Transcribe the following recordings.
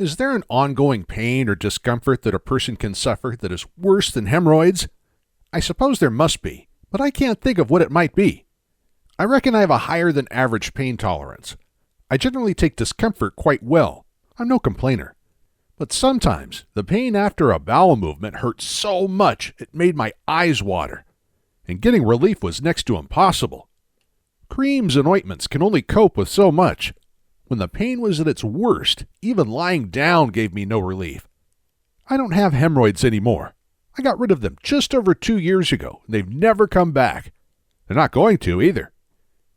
Is there an ongoing pain or discomfort that a person can suffer that is worse than hemorrhoids? I suppose there must be, but I can't think of what it might be. I reckon I have a higher than average pain tolerance. I generally take discomfort quite well. I'm no complainer. But sometimes the pain after a bowel movement hurt so much it made my eyes water, and getting relief was next to impossible. Creams and ointments can only cope with so much. When the pain was at its worst, even lying down gave me no relief. I don't have hemorrhoids anymore. I got rid of them just over 2 years ago, and they've never come back. They're not going to either,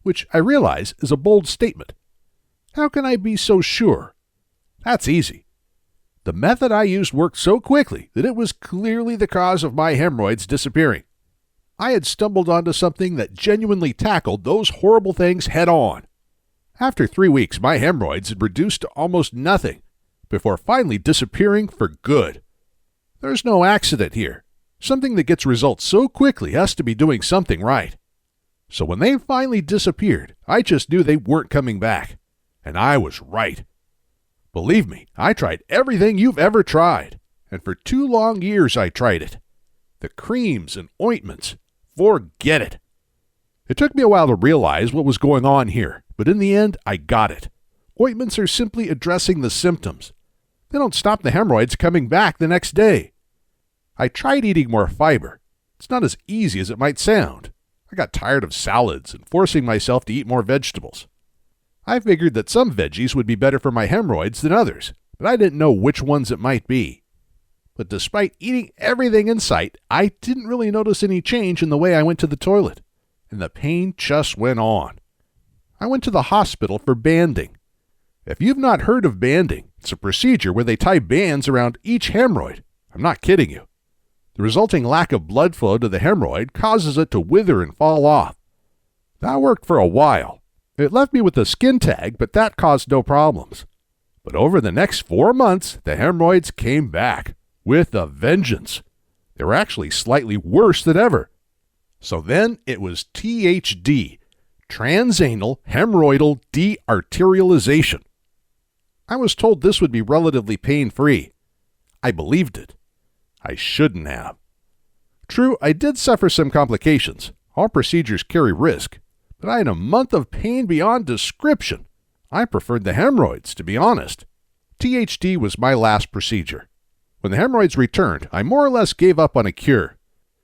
which I realize is a bold statement. How can I be so sure? That's easy. The method I used worked so quickly that it was clearly the cause of my hemorrhoids disappearing. I had stumbled onto something that genuinely tackled those horrible things head on. After 3 weeks, my hemorrhoids had reduced to almost nothing, before finally disappearing for good. There's no accident here. Something that gets results so quickly has to be doing something right. So when they finally disappeared, I just knew they weren't coming back. And I was right. Believe me, I tried everything you've ever tried. And for 2 long years I tried it. The creams and ointments, forget it. It took me a while to realize what was going on here, but in the end, I got it. Ointments are simply addressing the symptoms. They don't stop the hemorrhoids coming back the next day. I tried eating more fiber. It's not as easy as it might sound. I got tired of salads and forcing myself to eat more vegetables. I figured that some veggies would be better for my hemorrhoids than others, but I didn't know which ones it might be. But despite eating everything in sight, I didn't really notice any change in the way I went to the toilet, and the pain just went on. I went to the hospital for banding. If you've not heard of banding, it's a procedure where they tie bands around each hemorrhoid. I'm not kidding you. The resulting lack of blood flow to the hemorrhoid causes it to wither and fall off. That worked for a while. It left me with a skin tag, but that caused no problems. But over the next 4 months, the hemorrhoids came back with a vengeance. They were actually slightly worse than ever. So then it was THD, transanal hemorrhoidal dearterialization. I was told this would be relatively pain-free. I believed it. I shouldn't have. True, I did suffer some complications. All procedures carry risk. But I had a month of pain beyond description. I preferred the hemorrhoids, to be honest. THD was my last procedure. When the hemorrhoids returned, I more or less gave up on a cure.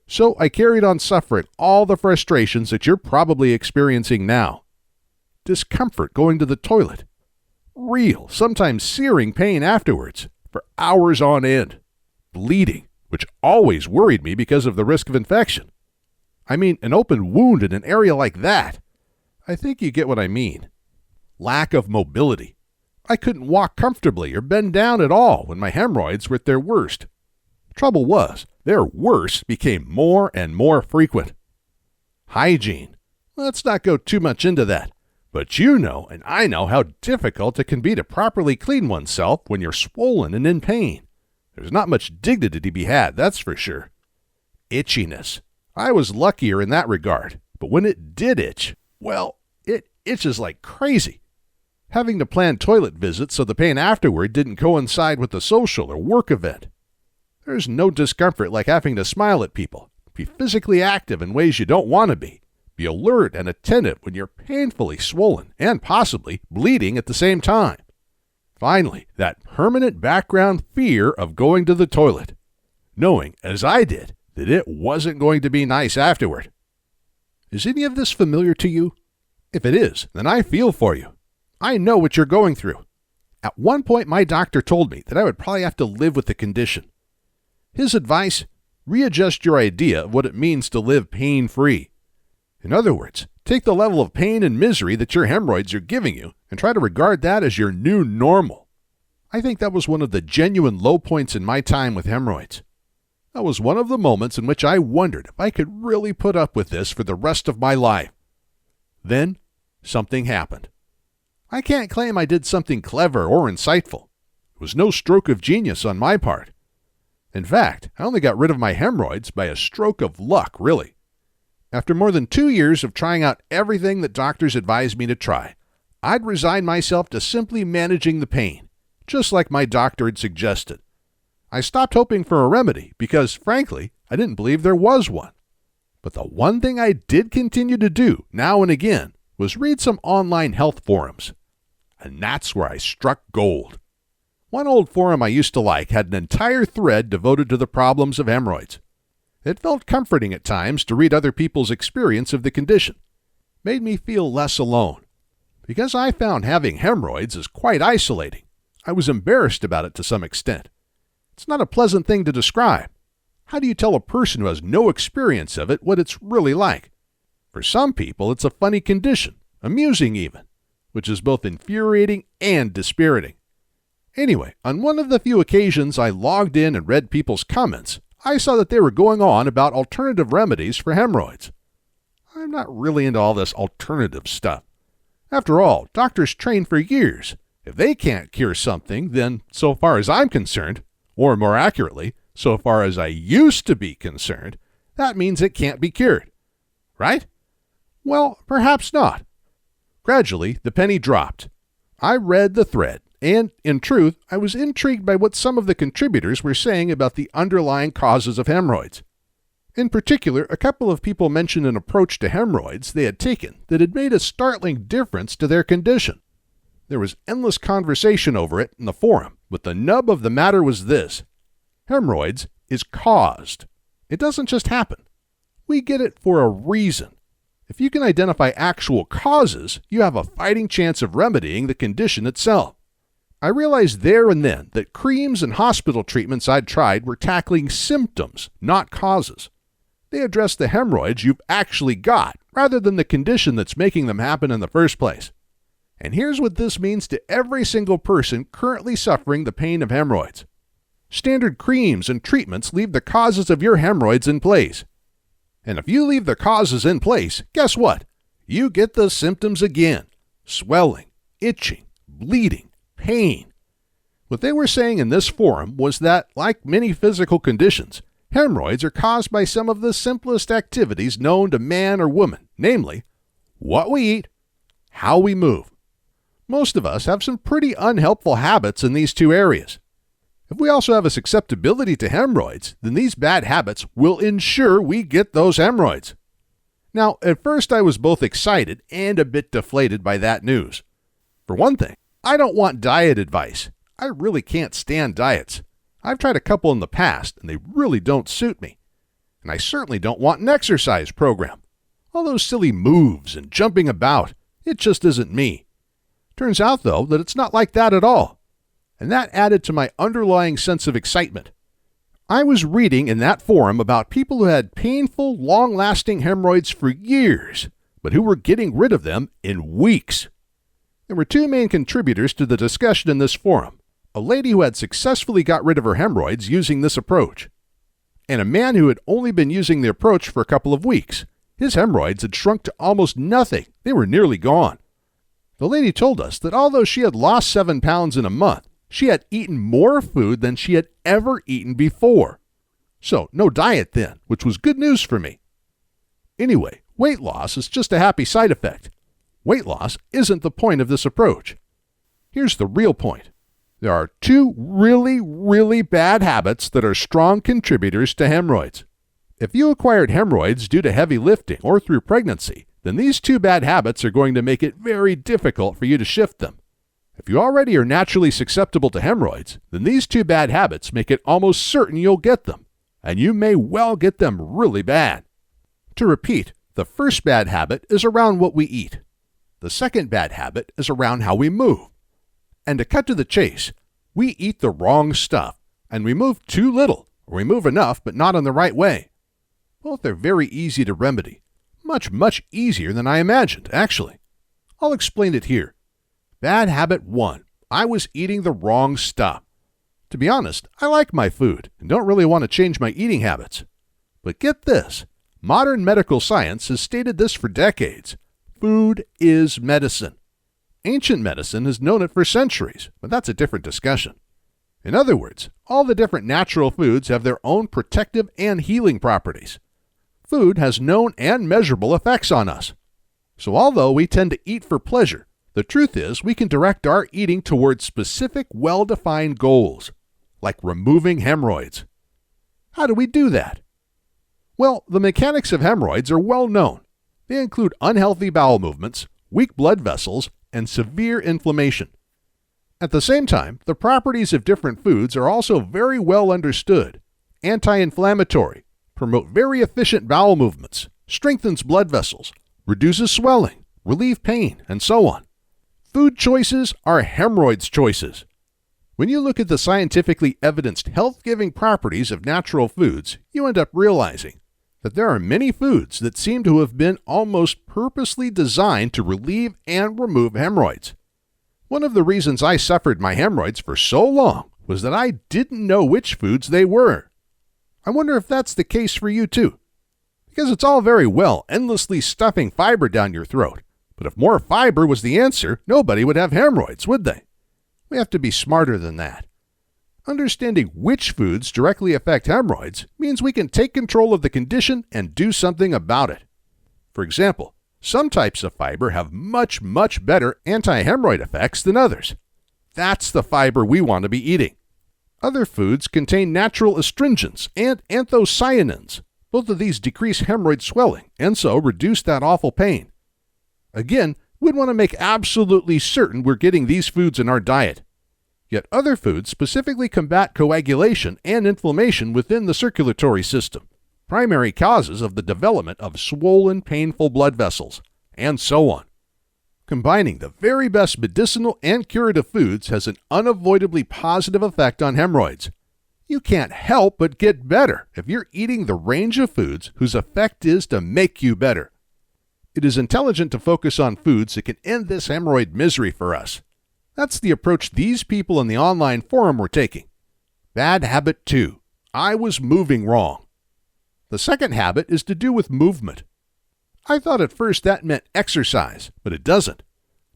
So I carried on suffering all the frustrations that you're probably experiencing now. Discomfort going to the toilet. Real, sometimes searing pain afterwards, for hours on end. Bleeding, which always worried me because of the risk of infection. I mean, an open wound in an area like that. I think you get what I mean. Lack of mobility. I couldn't walk comfortably or bend down at all when my hemorrhoids were at their worst. Trouble was, their worst became more and more frequent. Hygiene. Let's not go too much into that. But you know and I know how difficult it can be to properly clean oneself when you're swollen and in pain. There's not much dignity to be had, that's for sure. Itchiness. I was luckier in that regard, but when it did itch, well, it itches like crazy. Having to plan toilet visits so the pain afterward didn't coincide with the social or work event. There's no discomfort like having to smile at people, be physically active in ways you don't want to be alert and attentive when you're painfully swollen and possibly bleeding at the same time. Finally, that permanent background fear of going to the toilet, knowing, as I did, that it wasn't going to be nice afterward. Is any of this familiar to you? If it is, then I feel for you. I know what you're going through. At one point, my doctor told me that I would probably have to live with the condition. His advice, readjust your idea of what it means to live pain-free. In other words, take the level of pain and misery that your hemorrhoids are giving you and try to regard that as your new normal. I think that was one of the genuine low points in my time with hemorrhoids. That was one of the moments in which I wondered if I could really put up with this for the rest of my life. Then, something happened. I can't claim I did something clever or insightful. It was no stroke of genius on my part. In fact, I only got rid of my hemorrhoids by a stroke of luck, really. After more than 2 years of trying out everything that doctors advised me to try, I'd resigned myself to simply managing the pain, just like my doctor had suggested. I stopped hoping for a remedy because, frankly, I didn't believe there was one. But the one thing I did continue to do now and again was read some online health forums. And that's where I struck gold. One old forum I used to like had an entire thread devoted to the problems of hemorrhoids. It felt comforting at times to read other people's experience of the condition. Made me feel less alone. Because I found having hemorrhoids is quite isolating. I was embarrassed about it to some extent. It's not a pleasant thing to describe. How do you tell a person who has no experience of it what it's really like? For some people, it's a funny condition, amusing even, which is both infuriating and dispiriting. Anyway, on one of the few occasions I logged in and read people's comments, I saw that they were going on about alternative remedies for hemorrhoids. I'm not really into all this alternative stuff. After all, doctors train for years. If they can't cure something, then, so far as I'm concerned, or more accurately, so far as I used to be concerned, that means it can't be cured. Right? Well, perhaps not. Gradually, the penny dropped. I read the thread, and, in truth, I was intrigued by what some of the contributors were saying about the underlying causes of hemorrhoids. In particular, a couple of people mentioned an approach to hemorrhoids they had taken that had made a startling difference to their condition. There was endless conversation over it in the forum, but the nub of the matter was this. Hemorrhoids is caused. It doesn't just happen. We get it for a reason. If you can identify actual causes, you have a fighting chance of remedying the condition itself. I realized there and then that creams and hospital treatments I'd tried were tackling symptoms, not causes. They address the hemorrhoids you've actually got, rather than the condition that's making them happen in the first place. And here's what this means to every single person currently suffering the pain of hemorrhoids. Standard creams and treatments leave the causes of your hemorrhoids in place. And if you leave the causes in place, guess what? You get the symptoms again. Swelling, itching, bleeding, pain. What they were saying in this forum was that, like many physical conditions, hemorrhoids are caused by some of the simplest activities known to man or woman, namely, what we eat, how we move. Most of us have some pretty unhelpful habits in these two areas. If we also have a susceptibility to hemorrhoids, then these bad habits will ensure we get those hemorrhoids. Now, at first I was both excited and a bit deflated by that news. For one thing, I don't want diet advice. I really can't stand diets. I've tried a couple in the past, and they really don't suit me. And I certainly don't want an exercise program. All those silly moves and jumping about, it just isn't me. Turns out, though, that it's not like that at all. And that added to my underlying sense of excitement. I was reading in that forum about people who had painful, long-lasting hemorrhoids for years, but who were getting rid of them in weeks. There were two main contributors to the discussion in this forum, a lady who had successfully got rid of her hemorrhoids using this approach, and a man who had only been using the approach for a couple of weeks. His hemorrhoids had shrunk to almost nothing. They were nearly gone. The lady told us that although she had lost 7 pounds in a month, she had eaten more food than she had ever eaten before. So, no diet then, which was good news for me. Anyway, weight loss is just a happy side effect. Weight loss isn't the point of this approach. Here's the real point. There are two really, really bad habits that are strong contributors to hemorrhoids. If you acquired hemorrhoids due to heavy lifting or through pregnancy, then these two bad habits are going to make it very difficult for you to shift them. If you already are naturally susceptible to hemorrhoids, then these two bad habits make it almost certain you'll get them, and you may well get them really bad. To repeat, the first bad habit is around what we eat. The second bad habit is around how we move. And to cut to the chase, we eat the wrong stuff, and we move too little, or we move enough but not in the right way. Both are very easy to remedy. Much easier than I imagined, actually. I'll explain it here. Bad habit 1. I was eating the wrong stuff. To be honest, I like my food and don't really want to change my eating habits. But get this. Modern medical science has stated this for decades. Food is medicine. Ancient medicine has known it for centuries, but that's a different discussion. In other words, all the different natural foods have their own protective and healing properties. Food has known and measurable effects on us. So although we tend to eat for pleasure, The truth is, we can direct our eating towards specific, well-defined goals, like removing hemorrhoids. How do we do that? Well, the mechanics of hemorrhoids are well known. They include unhealthy bowel movements, weak blood vessels, and severe inflammation. At the same time, the properties of different foods are also very well understood. Anti-inflammatory, promote very efficient bowel movements, strengthens blood vessels, reduces swelling, relieve pain, and so on. Food choices are hemorrhoids choices. When you look at the scientifically evidenced health-giving properties of natural foods, you end up realizing that there are many foods that seem to have been almost purposely designed to relieve and remove hemorrhoids. One of the reasons I suffered my hemorrhoids for so long was that I didn't know which foods they were. I wonder if that's the case for you too. Because it's all very well endlessly stuffing fiber down your throat, but if more fiber was the answer, nobody would have hemorrhoids, would they? We have to be smarter than that. Understanding which foods directly affect hemorrhoids means we can take control of the condition and do something about it. For example, some types of fiber have much, much better anti-hemorrhoid effects than others. That's the fiber we want to be eating. Other foods contain natural astringents and anthocyanins. Both of these decrease hemorrhoid swelling and so reduce that awful pain. Again, we'd want to make absolutely certain we're getting these foods in our diet. Yet other foods specifically combat coagulation and inflammation within the circulatory system, primary causes of the development of swollen, painful blood vessels, and so on. Combining the very best medicinal and curative foods has an unavoidably positive effect on hemorrhoids. You can't help but get better if you're eating the range of foods whose effect is to make you better. It is intelligent to focus on foods that can end this hemorrhoid misery for us. That's the approach these people in the online forum were taking. Bad habit 2. I was moving wrong. The second habit is to do with movement. I thought at first that meant exercise, but it doesn't.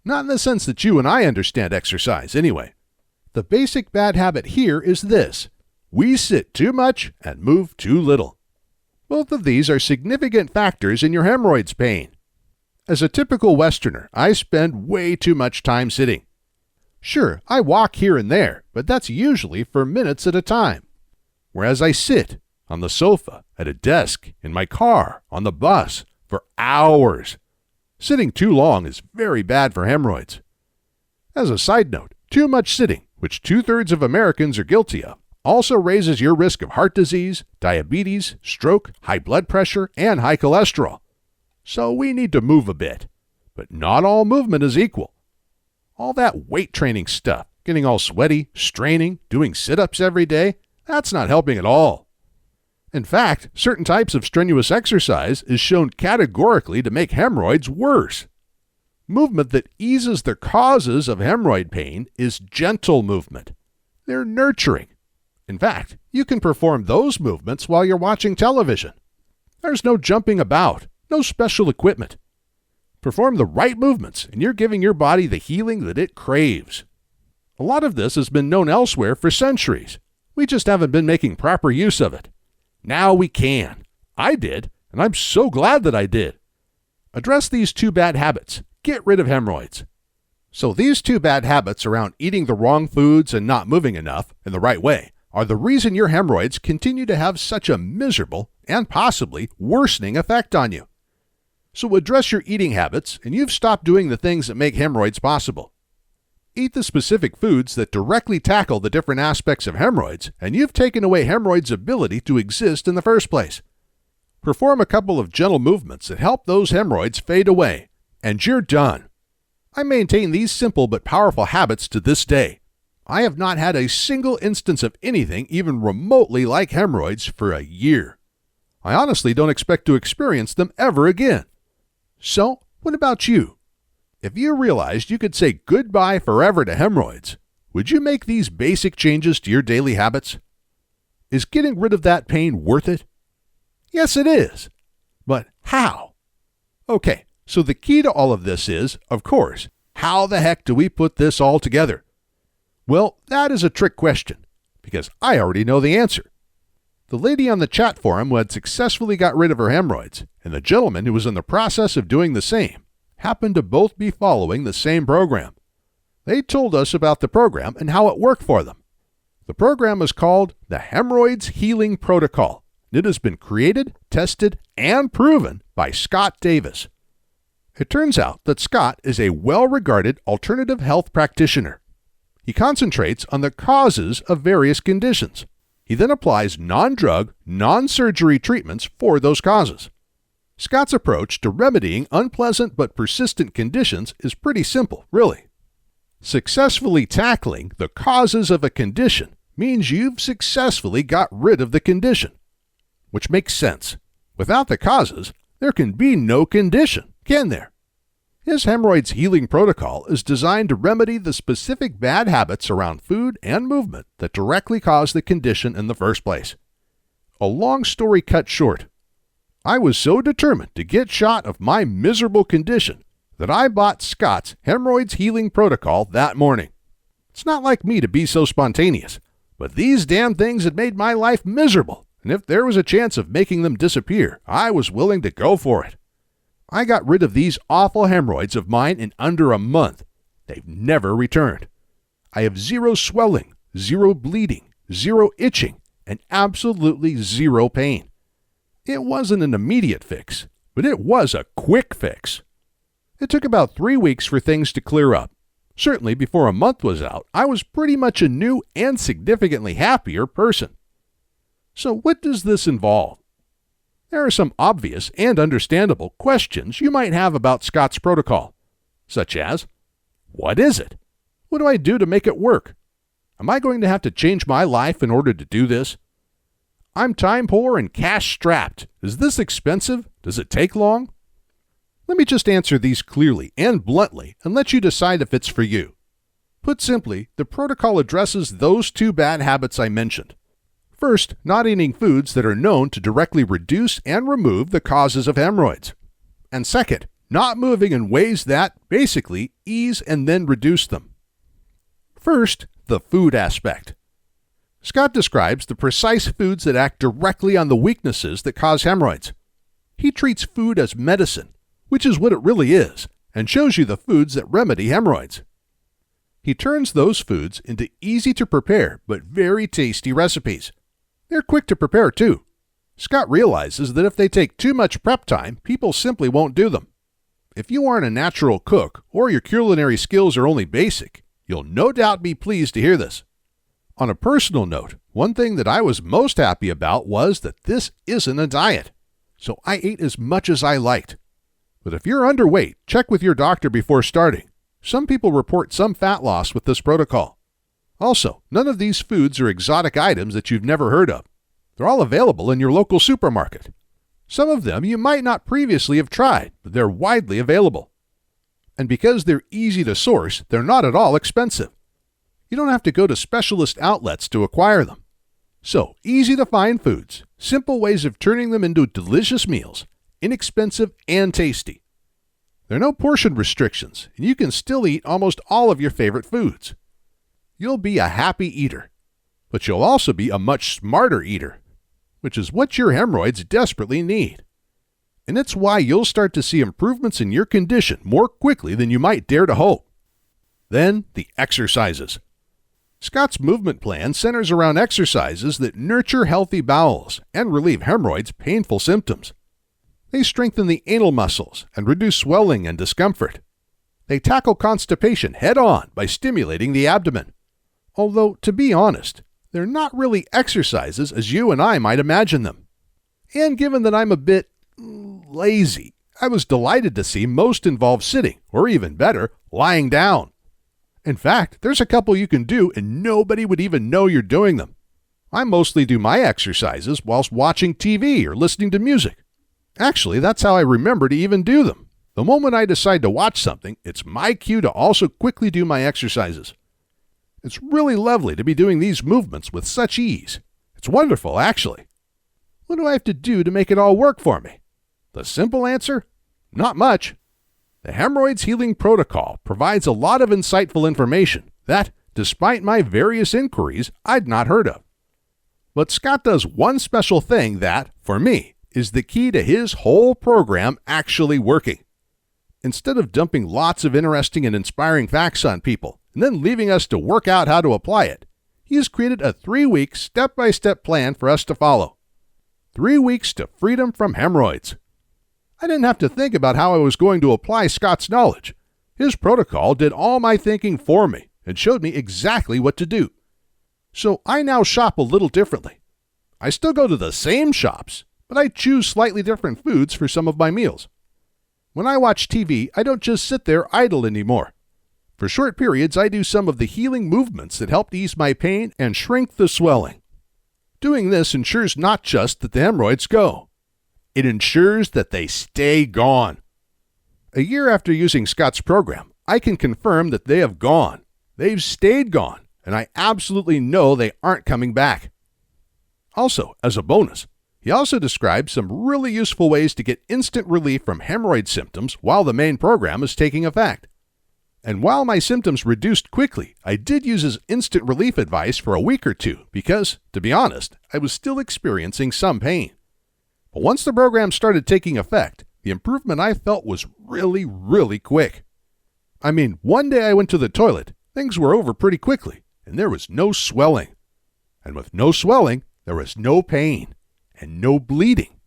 Not in the sense that you and I understand exercise, anyway. The basic bad habit here is this. We sit too much and move too little. Both of these are significant factors in your hemorrhoids pain. As a typical Westerner, I spend way too much time sitting. Sure, I walk here and there, but that's usually for minutes at a time. Whereas I sit on the sofa, at a desk, in my car, on the bus, for hours. Sitting too long is very bad for hemorrhoids. As a side note, too much sitting, which 2/3 of Americans are guilty of, also raises your risk of heart disease, diabetes, stroke, high blood pressure, and high cholesterol. So we need to move a bit. But not all movement is equal. All that weight training stuff, getting all sweaty, straining, doing sit-ups every day, that's not helping at all. In fact, certain types of strenuous exercise is shown categorically to make hemorrhoids worse. Movement that eases the causes of hemorrhoid pain is gentle movement. They're nurturing. In fact, you can perform those movements while you're watching television. There's no jumping about, no special equipment. Perform the right movements, and you're giving your body the healing that it craves. A lot of this has been known elsewhere for centuries. We just haven't been making proper use of it. Now we can. I did, and I'm so glad that I did. Address these 2 bad habits. Get rid of hemorrhoids. So these 2 bad habits around eating the wrong foods and not moving enough in the right way are the reason your hemorrhoids continue to have such a miserable and possibly worsening effect on you. So address your eating habits, and you've stopped doing the things that make hemorrhoids possible. Eat the specific foods that directly tackle the different aspects of hemorrhoids, and you've taken away hemorrhoids' ability to exist in the first place. Perform a couple of gentle movements that help those hemorrhoids fade away, and you're done. I maintain these simple but powerful habits to this day. I have not had a single instance of anything even remotely like hemorrhoids for a year. I honestly don't expect to experience them ever again. So, what about you? If you realized you could say goodbye forever to hemorrhoids, would you make these basic changes to your daily habits? Is getting rid of that pain worth it? Yes, it is. But how? Okay, so the key to all of this is, of course, how the heck do we put this all together? Well, that is a trick question, because I already know the answer. The lady on the chat forum who had successfully got rid of her hemorrhoids, and the gentleman who was in the process of doing the same, happened to both be following the same program. They told us about the program and how it worked for them. The program is called the Hemorrhoids Healing Protocol. It has been created, tested, and proven by Scott Davis. It turns out that Scott is a well-regarded alternative health practitioner. He concentrates on the causes of various conditions. He then applies non-drug, non-surgery treatments for those causes. Scott's approach to remedying unpleasant but persistent conditions is pretty simple, really. Successfully tackling the causes of a condition means you've successfully got rid of the condition, which makes sense. Without the causes, there can be no condition, can there? His hemorrhoids healing protocol is designed to remedy the specific bad habits around food and movement that directly cause the condition in the first place. A long story cut short, I was so determined to get shot of my miserable condition that I bought Scott's hemorrhoids healing protocol that morning. It's not like me to be so spontaneous, but these damn things had made my life miserable, and if there was a chance of making them disappear, I was willing to go for it. I got rid of these awful hemorrhoids of mine in under a month. They've never returned. I have zero swelling, zero bleeding, zero itching, and absolutely zero pain. It wasn't an immediate fix, but it was a quick fix. It took about 3 weeks for things to clear up. Certainly before a month was out, I was pretty much a new and significantly happier person. So what does this involve? There are some obvious and understandable questions you might have about Scott's protocol, such as, what is it? What do I do to make it work? Am I going to have to change my life in order to do this? I'm time poor and cash strapped. Is this expensive? Does it take long? Let me just answer these clearly and bluntly and let you decide if it's for you. Put simply, the protocol addresses those 2 bad habits I mentioned. First, not eating foods that are known to directly reduce and remove the causes of hemorrhoids. And second, not moving in ways that, basically, ease and then reduce them. First, the food aspect. Scott describes the precise foods that act directly on the weaknesses that cause hemorrhoids. He treats food as medicine, which is what it really is, and shows you the foods that remedy hemorrhoids. He turns those foods into easy-to-prepare but very tasty recipes. They're quick to prepare, too. Scott realizes that if they take too much prep time, people simply won't do them. If you aren't a natural cook or your culinary skills are only basic, you'll no doubt be pleased to hear this. On a personal note, one thing that I was most happy about was that this isn't a diet, so I ate as much as I liked. But if you're underweight, check with your doctor before starting. Some people report some fat loss with this protocol. Also, none of these foods are exotic items that you've never heard of. They're all available in your local supermarket. Some of them you might not previously have tried, but they're widely available. And because they're easy to source, they're not at all expensive. You don't have to go to specialist outlets to acquire them. So, easy to find foods, simple ways of turning them into delicious meals, inexpensive and tasty. There are no portion restrictions, and you can still eat almost all of your favorite foods. You'll be a happy eater, but you'll also be a much smarter eater, which is what your hemorrhoids desperately need. And it's why you'll start to see improvements in your condition more quickly than you might dare to hope. Then, the exercises. Scott's movement plan centers around exercises that nurture healthy bowels and relieve hemorrhoids' painful symptoms. They strengthen the anal muscles and reduce swelling and discomfort. They tackle constipation head-on by stimulating the abdomen. Although, to be honest, they're not really exercises as you and I might imagine them. And given that I'm a bit lazy, I was delighted to see most involve sitting, or even better, lying down. In fact, there's a couple you can do and nobody would even know you're doing them. I mostly do my exercises whilst watching TV or listening to music. Actually, that's how I remember to even do them. The moment I decide to watch something, it's my cue to also quickly do my exercises. It's really lovely to be doing these movements with such ease. It's wonderful, actually. What do I have to do to make it all work for me? The simple answer? Not much. The Hemorrhoids Healing Protocol provides a lot of insightful information that, despite my various inquiries, I'd not heard of. But Scott does one special thing that, for me, is the key to his whole program actually working. instead of dumping lots of interesting and inspiring facts on people and then leaving us to work out how to apply it, he has created a 3-week step-by-step plan for us to follow. 3 weeks to freedom from hemorrhoids. I didn't have to think about how I was going to apply Scott's knowledge. His protocol did all my thinking for me and showed me exactly what to do. So I now shop a little differently. I still go to the same shops, but I choose slightly different foods for some of my meals. When I watch TV, I don't just sit there idle anymore. For short periods, I do some of the healing movements that help ease my pain and shrink the swelling. Doing this ensures not just that the hemorrhoids go, it ensures that they stay gone. A year after using Scott's program, I can confirm that they have gone. They've stayed gone, and I absolutely know they aren't coming back. Also, as a bonus, he also describes some really useful ways to get instant relief from hemorrhoid symptoms while the main program is taking effect. And while my symptoms reduced quickly, I did use his instant relief advice for a week or two because, to be honest, I was still experiencing some pain. But once the program started taking effect, the improvement I felt was really, really quick. I mean, one day I went to the toilet, things were over pretty quickly, and there was no swelling. And with no swelling, there was no pain and no bleeding.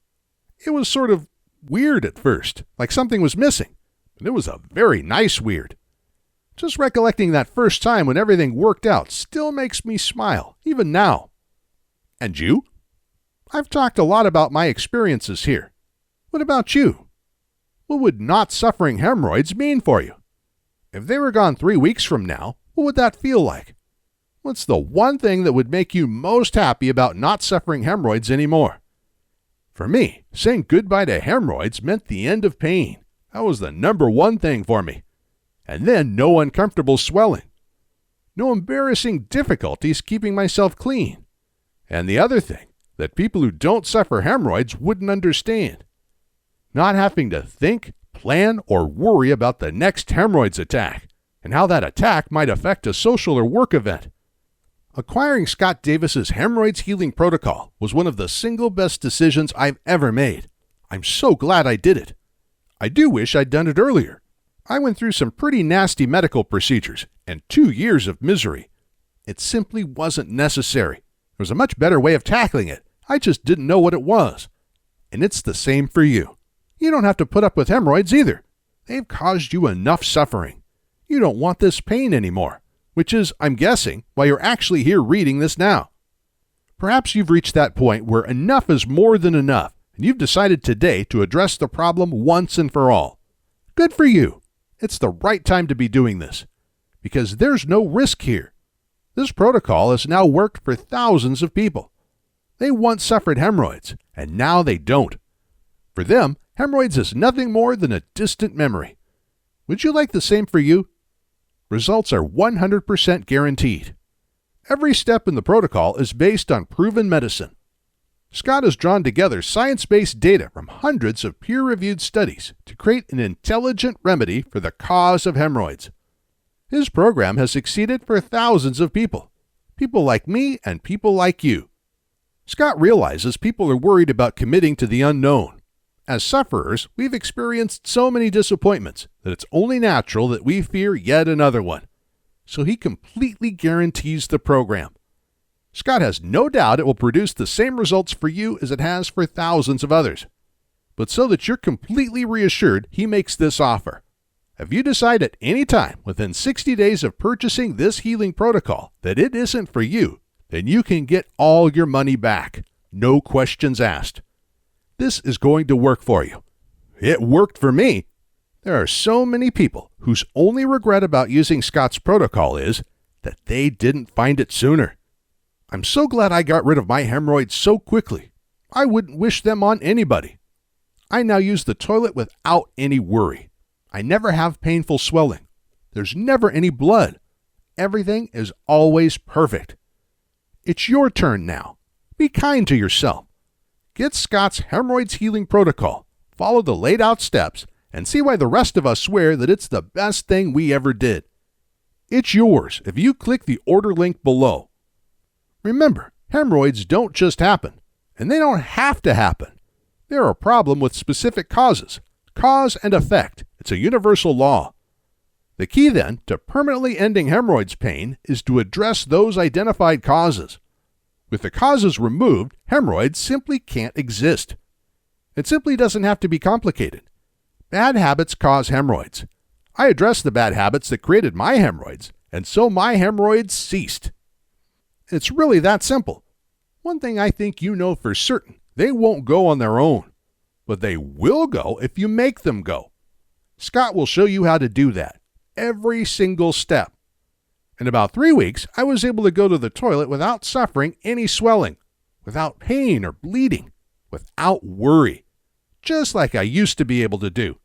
It was sort of weird at first, like something was missing, but it was a very nice weird. Just recollecting that first time when everything worked out still makes me smile, even now. And you? I've talked a lot about my experiences here. What about you? What would not suffering hemorrhoids mean for you? If they were gone 3 weeks from now, what would that feel like? What's the one thing that would make you most happy about not suffering hemorrhoids anymore? For me, saying goodbye to hemorrhoids meant the end of pain. That was the number one thing for me. And then no uncomfortable swelling. No embarrassing difficulties keeping myself clean. And the other thing that people who don't suffer hemorrhoids wouldn't understand. Not having to think, plan, or worry about the next hemorrhoids attack and how that attack might affect a social or work event. Acquiring Scott Davis's hemorrhoids healing protocol was one of the single best decisions I've ever made. I'm so glad I did it. I do wish I'd done it earlier. I went through some pretty nasty medical procedures and 2 years of misery. It simply wasn't necessary. There was a much better way of tackling it. I just didn't know what it was. And it's the same for you. You don't have to put up with hemorrhoids either. They've caused you enough suffering. You don't want this pain anymore, which is, I'm guessing, why you're actually here reading this now. Perhaps you've reached that point where enough is more than enough, and you've decided today to address the problem once and for all. Good for you. It's the right time to be doing this, because there's no risk here. This protocol has now worked for thousands of people. They once suffered hemorrhoids, and now they don't. For them, hemorrhoids is nothing more than a distant memory. Would you like the same for you? Results are 100% guaranteed. Every step in the protocol is based on proven medicine. Scott has drawn together science-based data from hundreds of peer-reviewed studies to create an intelligent remedy for the cause of hemorrhoids. His program has succeeded for thousands of people like me and people like you. Scott realizes people are worried about committing to the unknown. As sufferers, we've experienced so many disappointments that it's only natural that we fear yet another one. So he completely guarantees the program. Scott has no doubt it will produce the same results for you as it has for thousands of others. But so that you're completely reassured, he makes this offer. If you decide at any time within 60 days of purchasing this healing protocol that it isn't for you, then you can get all your money back. No questions asked. This is going to work for you. It worked for me. There are so many people whose only regret about using Scott's protocol is that they didn't find it sooner. I'm so glad I got rid of my hemorrhoids so quickly. I wouldn't wish them on anybody. I now use the toilet without any worry. I never have painful swelling. There's never any blood. Everything is always perfect. It's your turn now. Be kind to yourself. Get Scott's hemorrhoids healing protocol, follow the laid out steps, and see why the rest of us swear that it's the best thing we ever did. It's yours if you click the order link below. Remember, hemorrhoids don't just happen, and they don't have to happen. They're a problem with specific causes, cause and effect. It's a universal law. The key, then, to permanently ending hemorrhoids pain is to address those identified causes. With the causes removed, hemorrhoids simply can't exist. It simply doesn't have to be complicated. Bad habits cause hemorrhoids. I addressed the bad habits that created my hemorrhoids, and so my hemorrhoids ceased. It's really that simple. One thing I think you know for certain, they won't go on their own. But they will go if you make them go. Scott will show you how to do that, every single step. In about 3 weeks, I was able to go to the toilet without suffering any swelling, without pain or bleeding, without worry, just like I used to be able to do.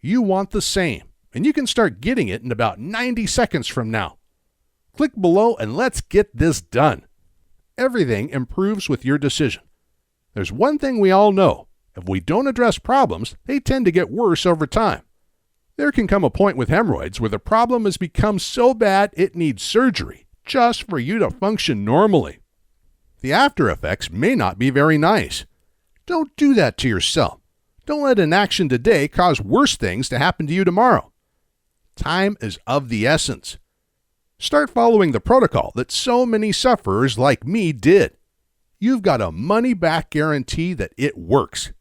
You want the same, and you can start getting it in about 90 seconds from now. Click below and let's get this done. Everything improves with your decision. There's one thing we all know. If we don't address problems, they tend to get worse over time. There can come a point with hemorrhoids where the problem has become so bad it needs surgery just for you to function normally. The after effects may not be very nice. Don't do that to yourself. Don't let inaction today cause worse things to happen to you tomorrow. Time is of the essence. Start following the protocol that so many sufferers like me did. You've got a money-back guarantee that it works.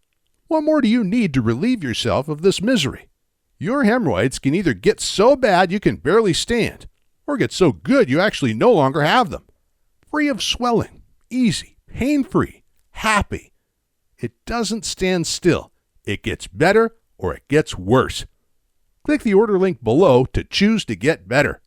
What more do you need to relieve yourself of this misery? Your hemorrhoids can either get so bad you can barely stand, or get so good you actually no longer have them. Free of swelling, easy, pain-free, happy. It doesn't stand still. It gets better or it gets worse. Click the order link below to choose to get better.